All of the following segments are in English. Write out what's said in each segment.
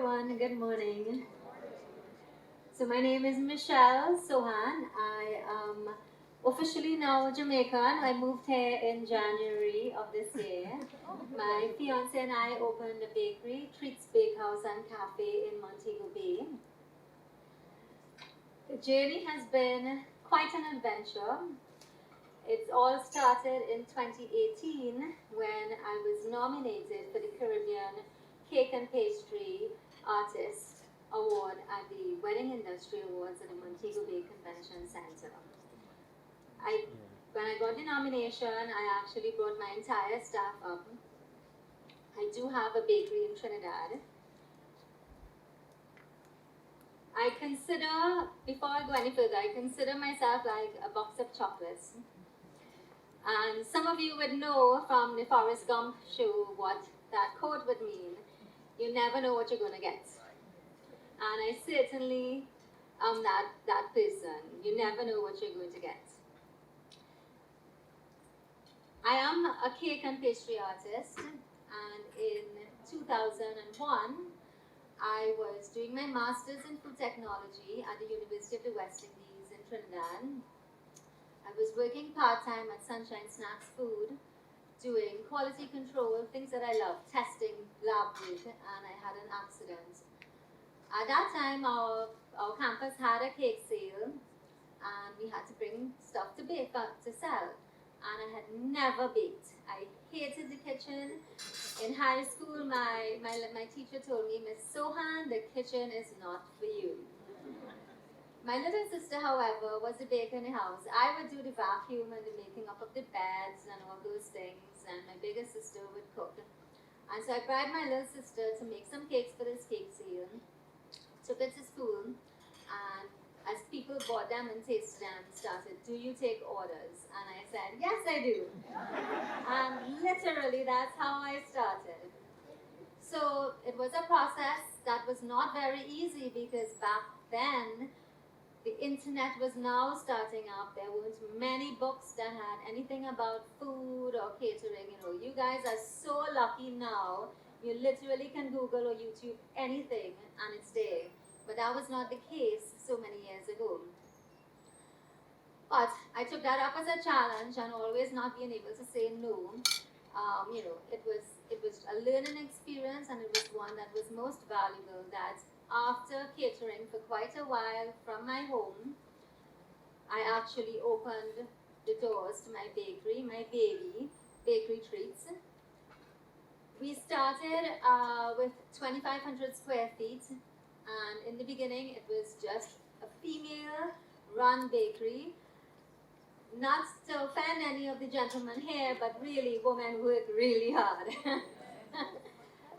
everyone. Good morning. So my name is Michelle Sohan. I am officially now Jamaican. I moved here in January of this year. My fiance and I opened a bakery, Treats Bakehouse and Cafe in Montego Bay. The journey has been quite an adventure. It all started in 2018 when I was nominated for the Caribbean Cake and Pastry Artist Award at the Wedding Industry Awards at the Montego Bay Convention Center. I, when I got the nomination, I actually brought my entire staff up. I do have a bakery in Trinidad. I consider, before I go any further, I consider myself like a box of chocolates. And some of you would know from the Forrest Gump show what that quote would mean. You never know what you're going to get. And I certainly am that person. You never know what you're going to get. I am a cake and pastry artist, and in 2001, I was doing my master's in food technology at the University of the West Indies in Trinidad. I was working part-time at Sunshine Snacks Food, doing quality control, things that I love, testing, lab work, and I had an accident. At that time, our campus had a cake sale, and we had to bring stuff to bake, to sell. And I had never baked. I hated the kitchen. In high school, my teacher told me, Miss Sohan, the kitchen is not for you. My little sister, however, was the baker in the house. I would do the vacuum and the making up of the beds and all those things, and my bigger sister would cook. And so I bribed my little sister to make some cakes for this cake sale, took it to school, and as people bought them and tasted them, started, do you take orders? And I said, yes, I do. And literally, that's how I started. So it was a process that was not very easy because back then, the internet was now starting up. There weren't many books that had anything about food or catering. You guys are so lucky now. You literally can Google or YouTube anything and it's there. But that was not the case so many years ago. But I took that up as a challenge and always not being able to say no. It was a learning experience, and it was one that was most valuable. That after catering for quite a while from my home, I actually opened the doors to my bakery, my baby, Bakery Treats. We started with 2,500 square feet, and in the beginning it was just a female-run bakery. Not to offend any of the gentlemen here, but really, women work really hard.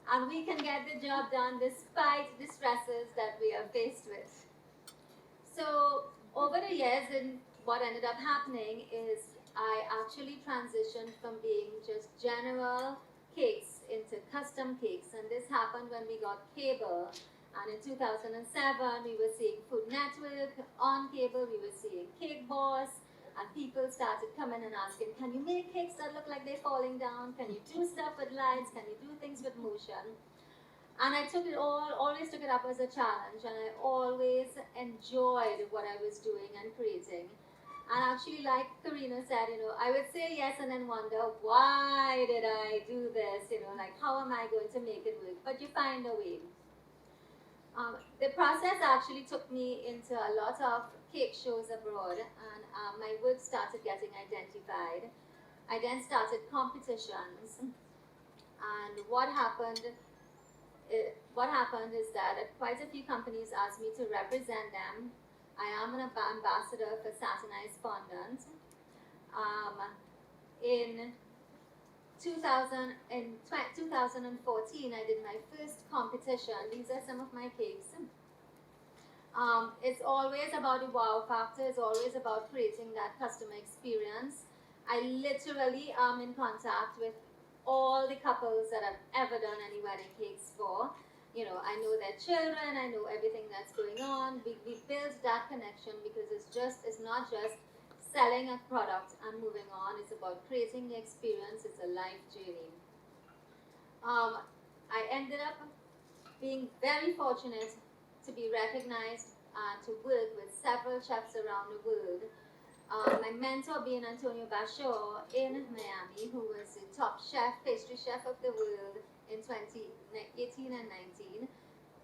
And we can get the job done despite the stresses that we are faced with. So over the years, and what ended up happening is I actually transitioned from being just general cakes into custom cakes, and this happened when we got cable. And in 2007, we were seeing Food Network on cable, we were seeing Cake Boss, and people started coming and asking, can you make cakes that look like they're falling down? Can you do stuff with lights? Can you do things with motion? And I always took it up as a challenge, and I always enjoyed what I was doing and creating. And actually, like Karina said, I would say yes and then wonder, why did I do this? Like, how am I going to make it work? But you find a way. The process actually took me into a lot of cake shows abroad, and my work started getting identified. I then started competitions, and what happened is that quite a few companies asked me to represent them. I am an ambassador for Satinized Fondant. In 2014, I did my first competition. These are some of my cakes. It's always about the wow factor. It's always about creating that customer experience. I literally am in contact with all the couples that I've ever done any wedding cakes for. I know their children. I know everything that's going on. We build that connection because it's not just selling a product and moving on. It's about creating the experience. It's a life journey. I ended up being very fortunate to be recognized and to work with several chefs around the world. My mentor being Antonio Bashaw in Miami, who was the top chef, pastry chef of the world in 2018 and 19.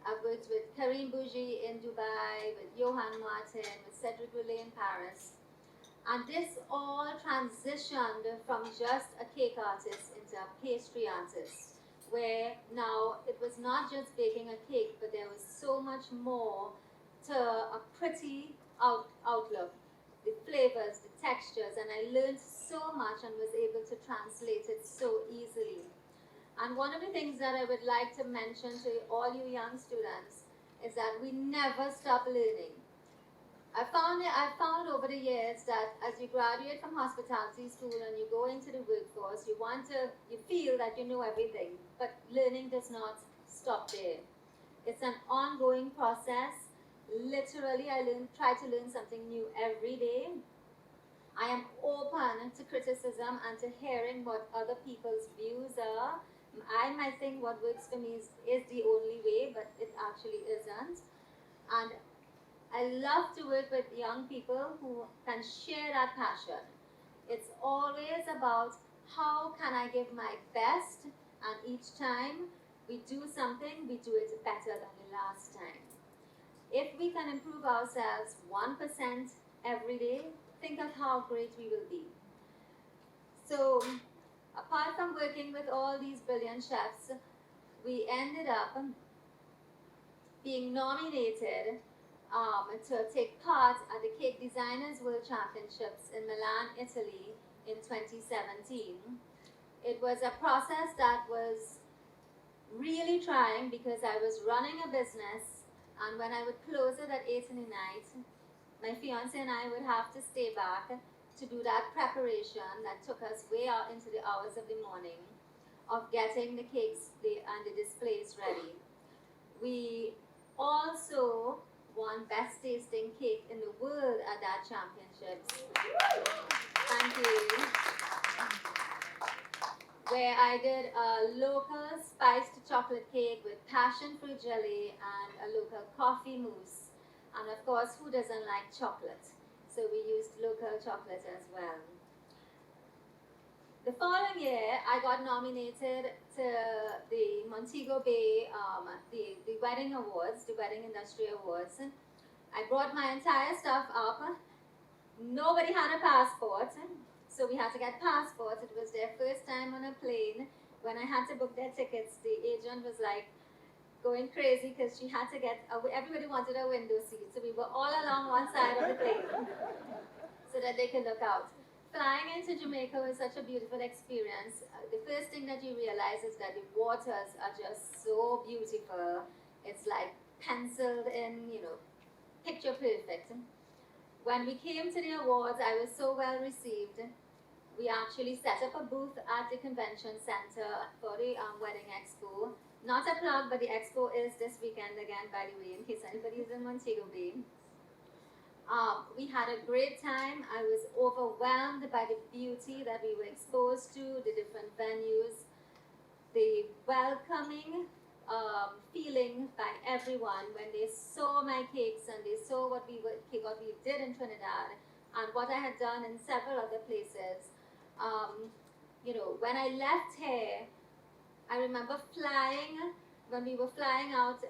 I've worked with Karim Bougie in Dubai, with Johan Martin, with Cedric Roulet in Paris. And this all transitioned from just a cake artist into a pastry artist, where now it was not just baking a cake, but there was so much more to a pretty outlook, the flavors, the textures, and I learned so much and was able to translate it so easily. And one of the things that I would like to mention to all you young students is that we never stop learning. I found over the years that as you graduate from hospitality school and you go into the workforce, you feel that you know everything, but learning does not stop there. It's an ongoing process. Literally, try to learn something new every day. I am open to criticism and to hearing what other people's views are. I might think what works for me is the only way, but it actually isn't. And I love to work with young people who can share that passion. It's always about how can I give my best, and each time we do something, we do it better than the last time. If we can improve ourselves 1% every day, think of how great we will be. So, apart from working with all these brilliant chefs, we ended up being nominated to take part at the Cake Designers World Championships in Milan, Italy in 2017. It was a process that was really trying because I was running a business, and when I would close it at 8 in the night, my fiance and I would have to stay back to do that preparation that took us way out into the hours of the morning of getting the cakes and the displays ready. We also won best tasting cake in the world at that championships. Thank you. Where I did a local spiced chocolate cake with passion fruit jelly and a local coffee mousse. And of course, who doesn't like chocolate? So we used local chocolate as well. The following year, I got nominated to the Montego Bay, the Wedding Awards, the Wedding Industry Awards. I brought my entire stuff up. Nobody had a passport, so we had to get passports. It was their first time on a plane. When I had to book their tickets, the agent was like going crazy because she had to everybody wanted a window seat. So we were all along one side of the plane so that they could look out. Flying into Jamaica was such a beautiful experience. The first thing that you realize is that the waters are just so beautiful. It's like penciled in, picture perfect. When we came to the awards, I was so well received. We actually set up a booth at the convention center for the wedding expo. Not a plug, but the expo is this weekend again, by the way, in case anybody's in Montego Bay. We had a great time. I was overwhelmed by the beauty that we were exposed to, the different venues, the welcoming feeling by everyone when they saw my cakes and they saw what we did in Trinidad and what I had done in several other places. When I left here, I remember when we were flying out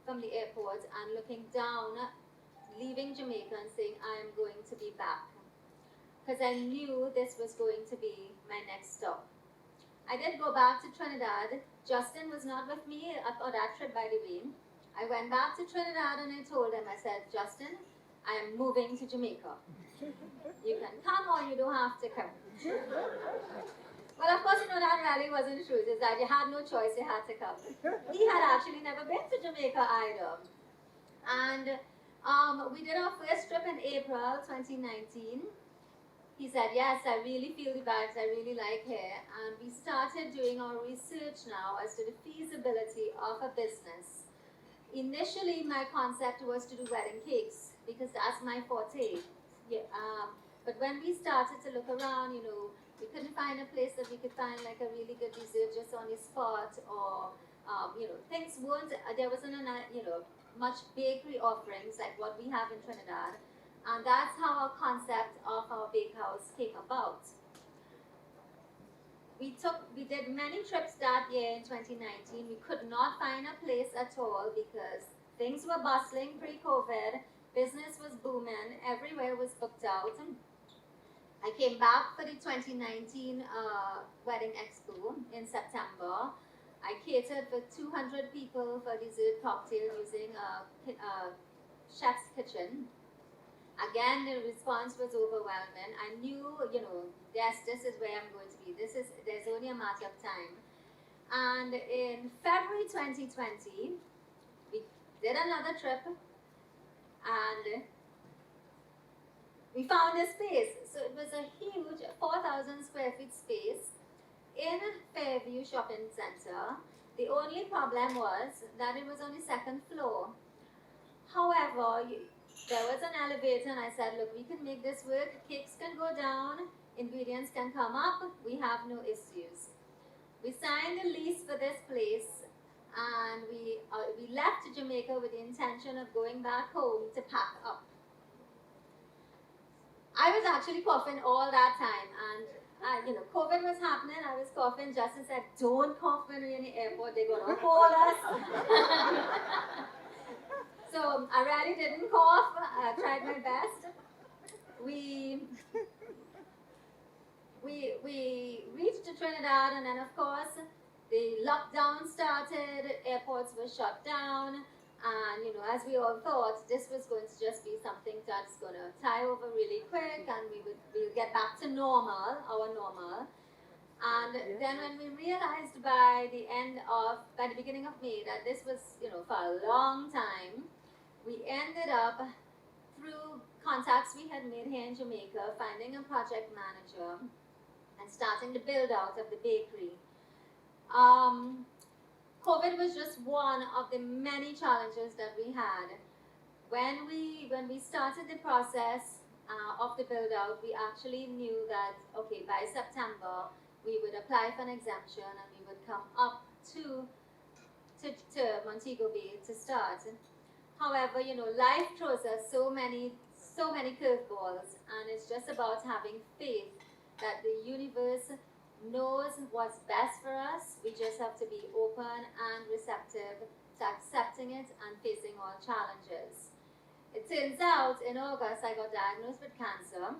from the airport and looking down, leaving Jamaica and saying, I am going to be back. Because I knew this was going to be my next stop. I did go back to Trinidad. Justin was not with me on that trip, by the way. I went back to Trinidad and I told him, I said, Justin, I am moving to Jamaica. You can come or you don't have to come. Well, of course, that really wasn't true. It's that you had no choice, you had to come. He had actually never been to Jamaica either. And we did our first trip in April 2019. He said, yes, I really feel the vibes, I really like here. And we started doing our research now as to the feasibility of a business. Initially, my concept was to do wedding cakes because that's my forte. Yeah, but when we started to look around, we couldn't find a place that we could find like a really good dessert just on the spot or things weren't, there wasn't, much bakery offerings like what we have in Trinidad. And that's how our concept of our bakehouse came about. We did many trips that year in 2019. We could not find a place at all because things were bustling pre-COVID. Business was booming. Everywhere was booked out. I came back for the 2019 Wedding Expo in September. I catered for 200 people for dessert cocktail using a chef's kitchen. Again, the response was overwhelming. I knew, yes, this is where I'm going to be. There's only a matter of time. And in February 2020, we did another trip and we found a space. So it was a huge 4,000 square feet space in Fairview Shopping Center. The only problem was that it was on the second floor. However, there was an elevator and I said, look, we can make this work. Cakes can go down, ingredients can come up, we have no issues. We signed a lease for this place and we left Jamaica with the intention of going back home to pack up. I was actually coughing all that time and COVID was happening. I was coughing. Justin said, don't cough when we're in the airport, they're going to hold us. So I really didn't cough. I tried my best. We reached Trinidad, and then of course the lockdown started. Airports were shut down, and as we all thought, this was going to just be something that's going to tie over really quick, and we'll get back to normal, our normal. And then when we realized by the beginning of May that this was, for a long time, we ended up, through contacts we had made here in Jamaica, finding a project manager and starting the build out of the bakery. COVID was just one of the many challenges that we had. When we started the process of the build out, we actually knew that, okay, by September, we would apply for an exemption and we would come up to Montego Bay to start. However, life throws us so many curveballs, and it's just about having faith that the universe knows what's best for us. We just have to be open and receptive to accepting it and facing all challenges. It turns out in August I got diagnosed with cancer.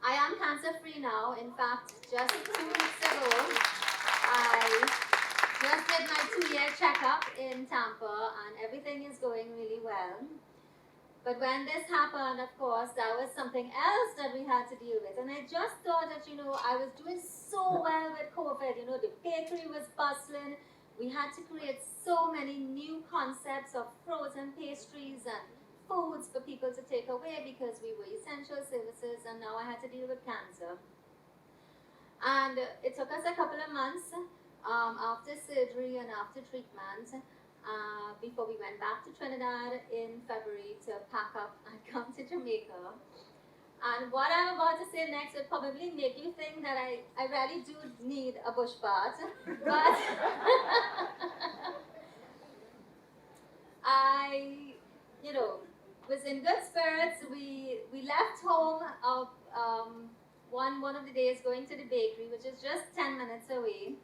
I am cancer-free now. In fact, just 2 weeks ago, I just did my 2-year checkup in Tampa and everything is going really well. But when this happened, of course, that was something else that we had to deal with. And I just thought that, I was doing so well with COVID. The bakery was bustling. We had to create so many new concepts of frozen pastries and foods for people to take away because we were essential services, and now I had to deal with cancer. And it took us a couple of months after surgery and after treatment before we went back to Trinidad in February to pack up and come to Jamaica. And what I'm about to say next will probably make you think that I really do need a bush bath, but I, was in good spirits. We left home one of the days going to the bakery, which is just 10 minutes away.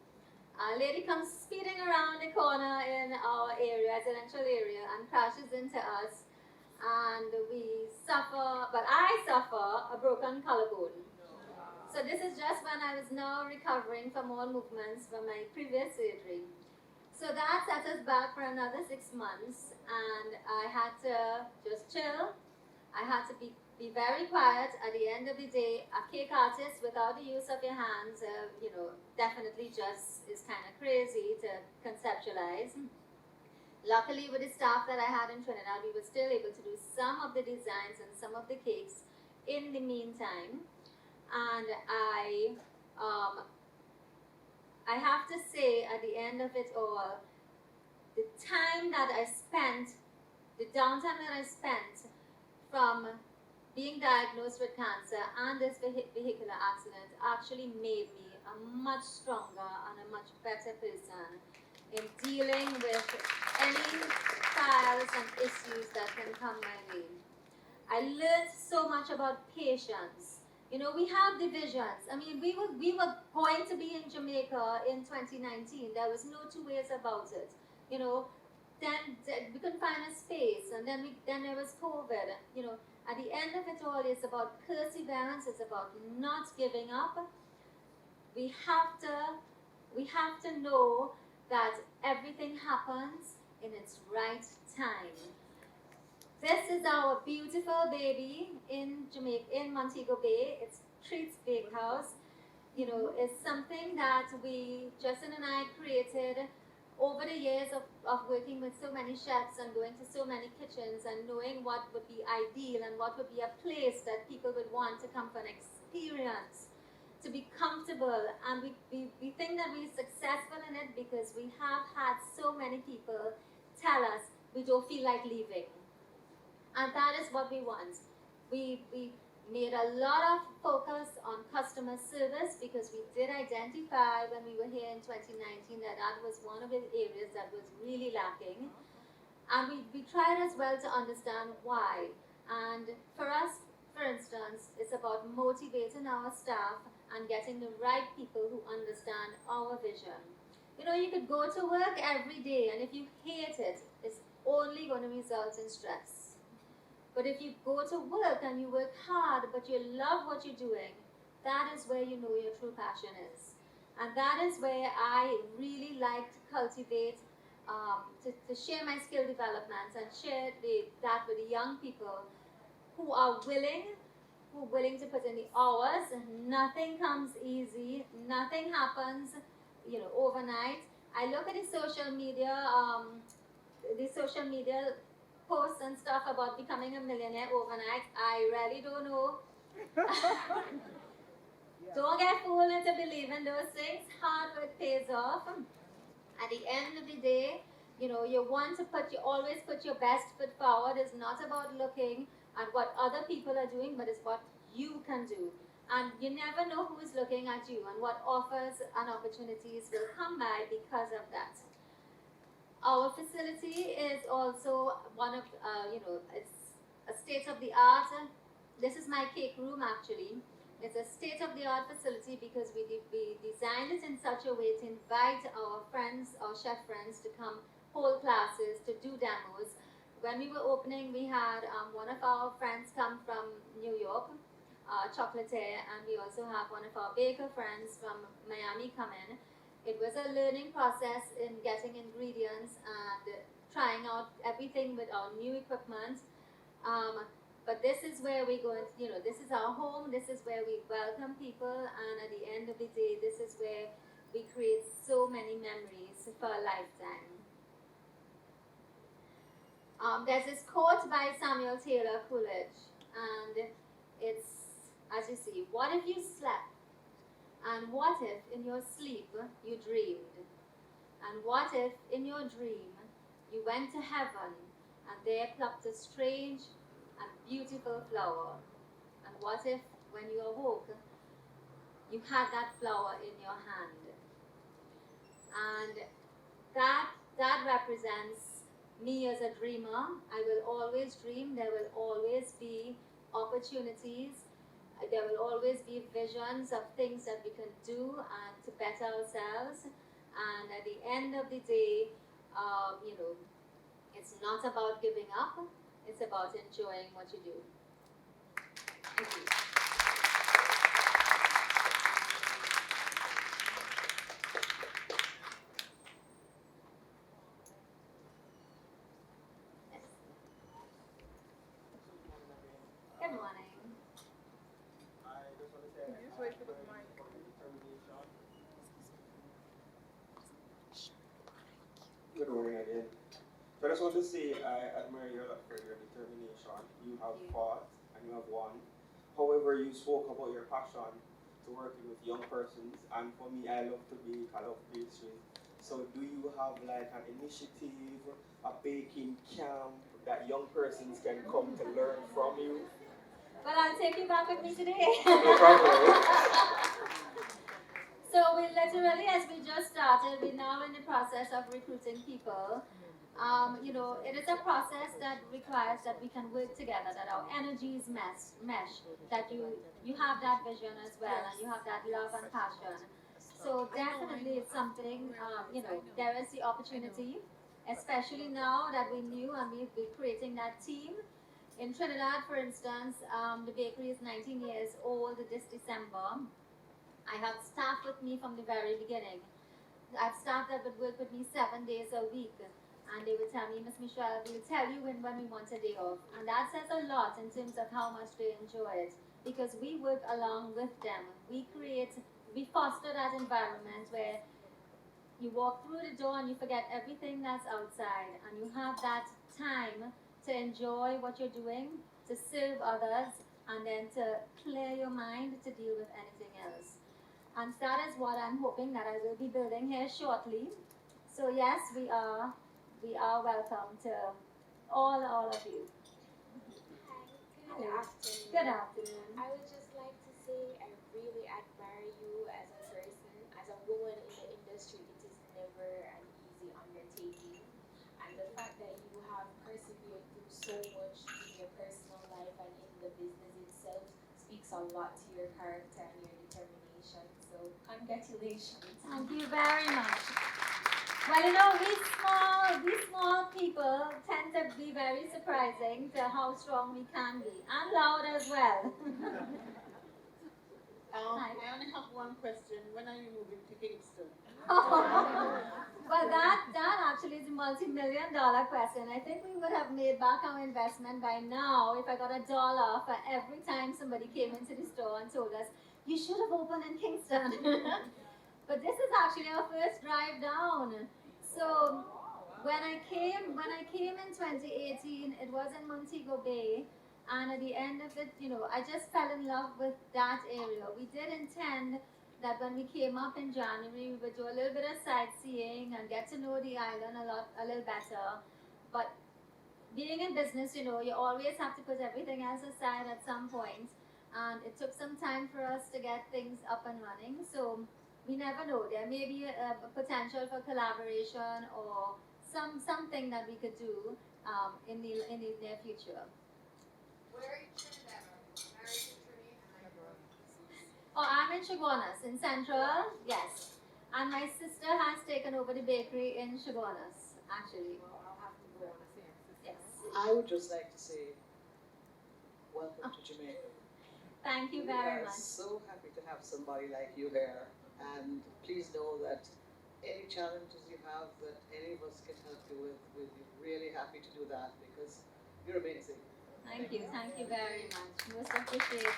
A lady comes speeding around the corner in our residential area, and crashes into us. And I suffer a broken collarbone. So this is just when I was now recovering from all movements from my previous surgery. So that set us back for another 6 months, and I had to just chill. I had to be very quiet. At the end of the day, a cake artist without the use of your hands, definitely just is kind of crazy to conceptualize. Luckily, with the staff that I had in Trinidad, we were still able to do some of the designs and some of the cakes in the meantime. And I have to say, at the end of it all, the time that I spent, the downtime that I spent from being diagnosed with cancer and this vehicular accident actually made me a much stronger and a much better person. in dealing with any files and issues that can come my way. I learned so much about patience. You know, we have divisions. I mean, we were going to be in Jamaica in 2019. There was no two ways about it. You know, then we couldn't find a space, and then there was COVID. You know, at the end of it all, it's about perseverance. It's about not giving up. We have to know that everything happens in its right time. This is our beautiful baby in Jamaica, in Montego Bay. It's Treats Bakehouse. You know, it's something that Justin and I created over the years of working with so many chefs and going to so many kitchens and knowing what would be ideal and what would be a place that people would want to come for an experience, to be comfortable. And we think that we're successful in it because we have had so many people tell us we don't feel like leaving. And that is what we want. We made a lot of focus on customer service because we did identify when we were here in 2019 that was one of the areas that was really lacking. And we tried as well to understand why. And for us, for instance, it's about motivating our staff and getting the right people who understand our vision. You know, you could go to work every day, and if you hate it, it's only going to result in stress. But if you go to work and you work hard, but you love what you're doing, that is where you know your true passion is. And that is where I really like to cultivate, to share my skill developments and share that with the young people who are willing to put in the hours. Nothing comes easy. Nothing happens, you know, overnight. I look at the social media posts and stuff about becoming a millionaire overnight. I really don't know. Don't get fooled into believing those things. Hard work pays off. At the end of the day, you know, you always put your best foot forward. It's not about looking at what other people are doing, but it's what you can do. And you never know who is looking at you and what offers and opportunities will come by because of that. Our facility is also one of, it's a state-of-the-art. This is my cake room actually. It's a state-of-the-art facility because we designed it in such a way to invite our friends, our chef friends, to come hold classes, to do demos. When we were opening, we had one of our friends come from New York, chocolatier, and we also have one of our baker friends from Miami come in. It was a learning process in getting ingredients and trying out everything with our new equipment. But this is where we go, you know, this is our home, this is where we welcome people, and at the end of the day, this is where we create so many memories for a lifetime. There's this quote by Samuel Taylor Coolidge, and it's, as you see, what if you slept? And what if in your sleep you dreamed? And what if in your dream you went to heaven and there plucked a strange and beautiful flower? And what if when you awoke you had that flower in your hand? And that represents me as a dreamer. I will always dream. There will always be opportunities. There will always be visions of things that we can do and to better ourselves. And at the end of the day, you know, it's not about giving up. It's about enjoying what you do. Thank you. Good morning. Just wait for the mic. Good morning again. So I just want to say I admire you a lot for your determination. You have fought and you have won. However, you spoke about your passion to working with young persons, and for me, I love to bake, I love pastries. So do you have like an initiative, a baking camp that young persons can come to learn from you? Well, I'll take you back with me today. No problem. So we literally, as we just started, we're now in the process of recruiting people. It is a process that requires that we can work together, that our energies mesh, that you have that vision as well, and you have that love and passion. So definitely it's something, there is the opportunity, especially now that we knew and we've been creating that team. In Trinidad, for instance, the bakery is 19 years old this December. I have staff with me from the very beginning. I have staff that would work with me 7 days a week. And they would tell me, Miss Michelle, we'll tell you when we want a day off. And that says a lot in terms of how much they enjoy it. Because we work along with them. We foster that environment where you walk through the door and you forget everything that's outside. And you have that time to enjoy what you're doing, to serve others, and then to clear your mind to deal with anything else. And that is what I'm hoping that I will be building here shortly. So yes, we are welcome to all of you. Hi, good afternoon. Good afternoon. I would just like to say I really admire you as a person. As a woman in the industry, it is never an easy undertaking. And the fact that you have persevered through so much in your personal life and in the business itself speaks a lot to your character and your determination. So congratulations. Thank you very much. Well, we small people tend to be very surprising to how strong we can be, and loud as well. I only have one question. When are you moving to Kingston? Well, that actually is a multi-million-dollar question. I think we would have made back our investment by now if I got $1 for every time somebody came into the store and told us, you should have opened in Kingston. But this is actually our first drive down. So when I came in 2018, it was in Montego Bay, and at the end of it, I just fell in love with that area. We did intend that when we came up in January, we would do a little bit of sightseeing and get to know the island a little better. But being in business, you always have to put everything else aside at some point. And it took some time for us to get things up and running. So we never know. There may be a potential for collaboration or something that we could do in the near future. Where in Trinidad are you? Married to Trinidad? Oh, I'm in Chaguanas, in Central, yes. And my sister has taken over the bakery in Chaguanas, actually. Well, I'll have to go. Yes. I would just like to say, welcome to Jamaica. Thank you We very are much. so happy to have somebody like you here. And please know that any challenges you have that any of us can help you with, we'll be really happy to do that because you're amazing. Thank you very much. Most appreciated.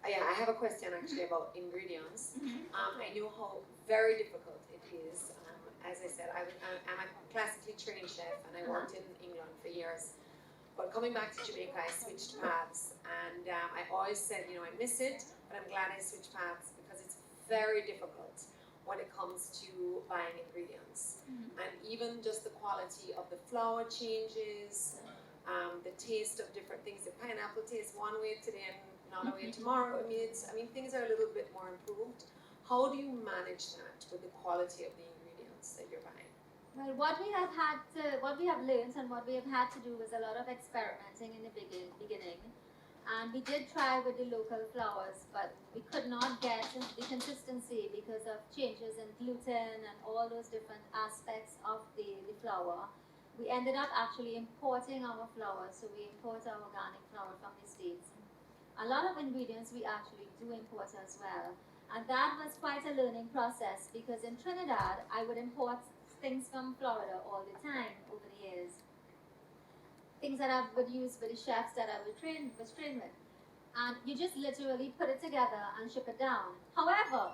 Yeah, I have a question actually about ingredients. I know how very difficult it is. As I said, I'm a classically trained chef and I worked in England for years. But coming back to Jamaica, I switched paths and I always said, I miss it, but I'm glad I switched paths because it's very difficult when it comes to buying ingredients. And even just the quality of the flour changes, the taste of different things. The pineapple tastes one way today and another way tomorrow. I mean, things are a little bit more improved. How do you manage that with the quality of the ingredients that you're buying? Well, what we have learned and what we have had to do was a lot of experimenting in the beginning. And we did try with the local flours, but we could not get the consistency because of changes in gluten and all those different aspects of the flour. We ended up actually importing our flour, so we import our organic flour from the States. A lot of ingredients we actually do import as well. And that was quite a learning process because in Trinidad, I would import things from Florida all the time over the years. Things that I would use with the chefs that I was trained with. And you just literally put it together and ship it down. However,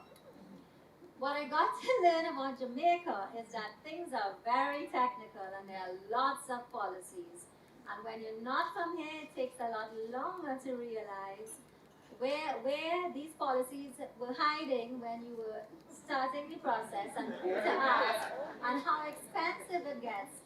what I got to learn about Jamaica is that things are very technical and there are lots of policies. And when you're not from here, it takes a lot longer to realize where these policies were hiding when you were starting the process and who to ask and how expensive it gets.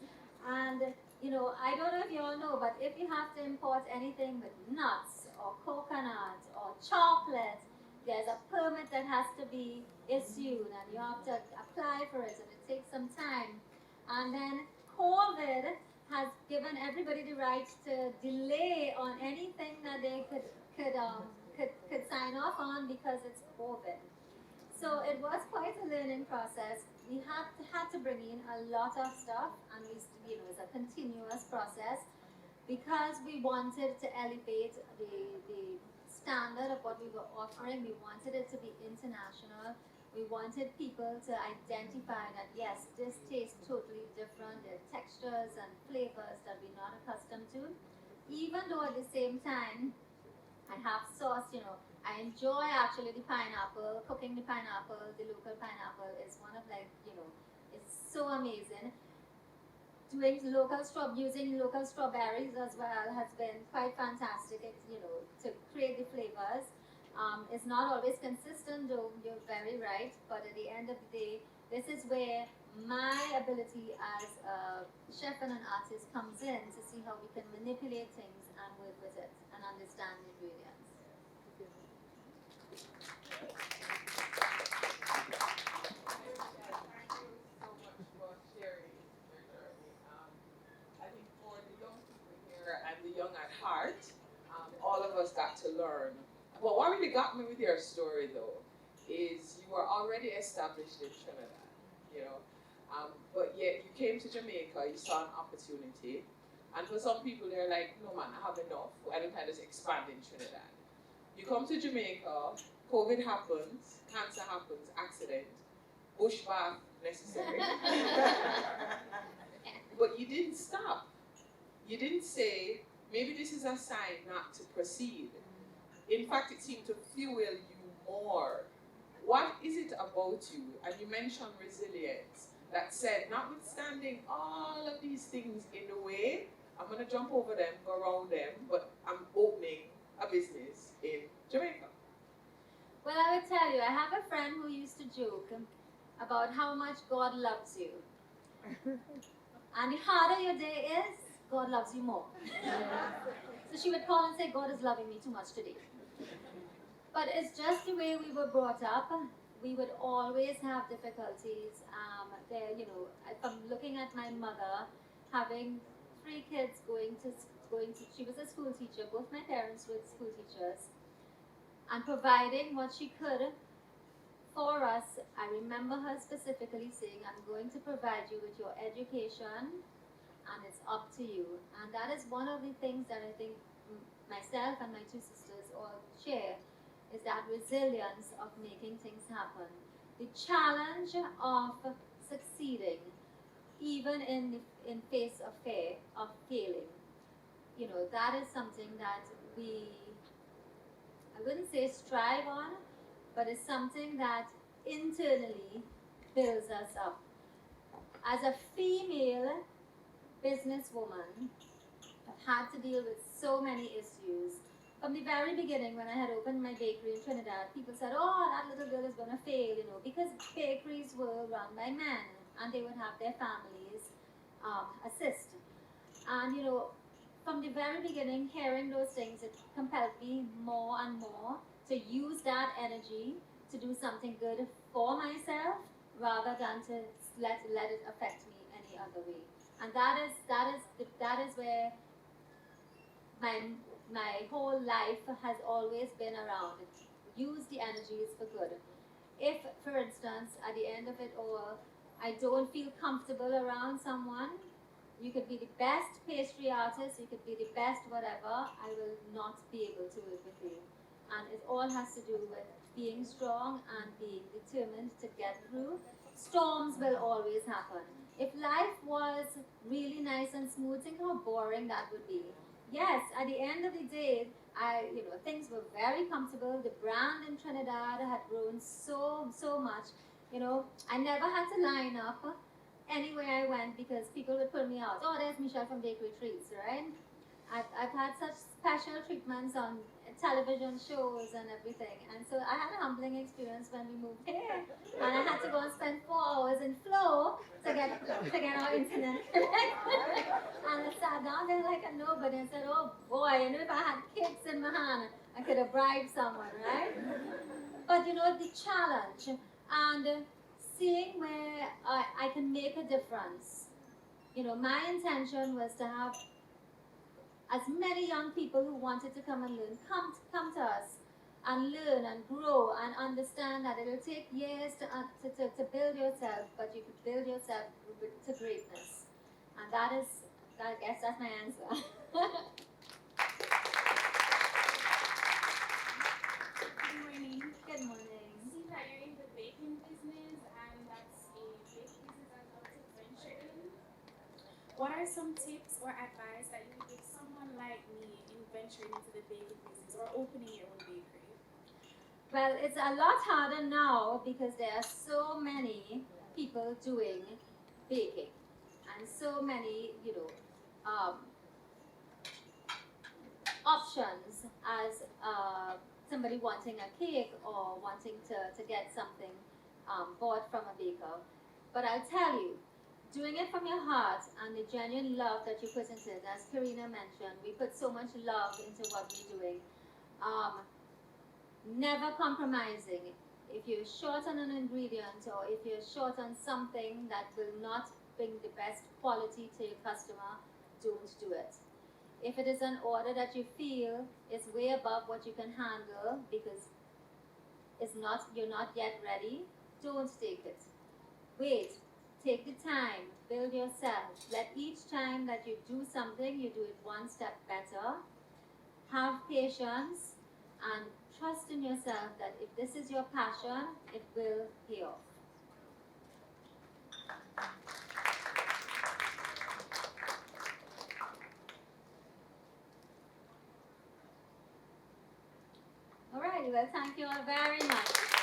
And you know, I don't know if you all know, but if you have to import anything with nuts or coconut or chocolate, there's a permit that has to be issued and you have to apply for it and it takes some time. And then COVID has given everybody the right to delay on anything that they could sign off on because it's COVID. So it was quite a learning process. We had to bring in a lot of stuff, and you know, it's a continuous process because we wanted to elevate the standard of what we were offering. We wanted it to be international. We wanted people to identify that yes, this tastes totally different. There are textures and flavors that we're not accustomed to. Even though at the same time, I have sauce, you know, I enjoy actually the pineapple, cooking the pineapple, the local pineapple is one of like, you know, it's so amazing. Doing using local strawberries as well has been quite fantastic. It's, you know, to create the flavors. It's not always consistent though, you're very right, but at the end of the day, this is where my ability as a chef and an artist comes in to see how we can manipulate things and work with it and understand the ingredients. So much for sharing your journey. I think for the young people here and the young at heart, all of us got to learn. But what really got me with your story, though, is you were already established in Trinidad, you know, but yet you came to Jamaica, you saw an opportunity, and for some people they're like, no man, I have enough, why don't I just expand in Trinidad? You come to Jamaica, COVID happens, cancer happens, accident, bush bath necessary. But you didn't stop. You didn't say, maybe this is a sign not to proceed. In fact, it seemed to fuel you more. What is it about you? And you mentioned resilience that said, notwithstanding all of these things in the way, I'm going to jump over them, go around them, but I'm opening a business in Jamaica. Well, I would tell you, I have a friend who used to joke about how much God loves you. And the harder your day is, God loves you more. So she would call and say, God is loving me too much today. But it's just the way we were brought up. We would always have difficulties. You know, from looking at my mother, having 3 kids she was a school teacher. Both my parents were school teachers, and providing what she could for us. I remember her specifically saying, I'm going to provide you with your education and it's up to you. And that is one of the things that I think myself and my 2 sisters all share, is that resilience of making things happen. The challenge of succeeding, even in face of fear of failing. You know, that is something that I wouldn't say strive on, but it's something that internally builds us up. As a female businesswoman, I've had to deal with so many issues. From the very beginning, when I had opened my bakery in Trinidad, people said, oh, that little girl is going to fail, you know, because bakeries were run by men and they would have their families assist. And, you know, from the very beginning, hearing those things, it compelled me more and more to use that energy to do something good for myself rather than to let it affect me any other way. And that is where my whole life has always been around. Use the energies for good. If, for instance, at the end of it all, I don't feel comfortable around someone, you could be the best pastry artist, you could be the best whatever, I will not be able to work with you. And it all has to do with being strong and being determined to get through. Storms will always happen. If life was really nice and smooth, think how boring that would be. Yes, at the end of the day, things were very comfortable. The brand in Trinidad had grown so much. You know, I never had to line up anywhere I went because people would pull me out. Oh, there's Michelle from Bakery Treats, right? I've had such special special treatments on television shows and everything. And so I had a humbling experience when we moved here. And I had to go and spend 4 hours in Flow to get our internet connected. And I sat down there like a nobody and said, oh boy, you know, if I had kicks in my hand, I could have bribed someone, right? But you know, the challenge and seeing where I can make a difference. You know, my intention was to have as many young people who wanted to come and learn, come to us and learn and grow and understand that it'll take years to build yourself, but you could build yourself to greatness. And I guess that's my answer. Good morning. Good morning. See that you're in the baking business and that's a big business I'd love to venture in. What are some tips or advice that you would give someone like me in venturing into the baking business or opening your own bakery? Well, it's a lot harder now because there are so many people doing baking and so many, you know, options as somebody wanting a cake or wanting to get something bought from a baker. But I'll tell you, doing it from your heart and the genuine love that you put into it, as Karina mentioned, we put so much love into what we're doing. Never compromising. If you're short on an ingredient or if you're short on something that will not bring the best quality to your customer, don't do it. If it is an order that you feel is way above what you can handle because you're not yet ready, don't take it. Wait, take the time, build yourself. Let each time that you do something, you do it one step better. Have patience and trust in yourself that if this is your passion, it will pay off. All right, well, thank you all very much.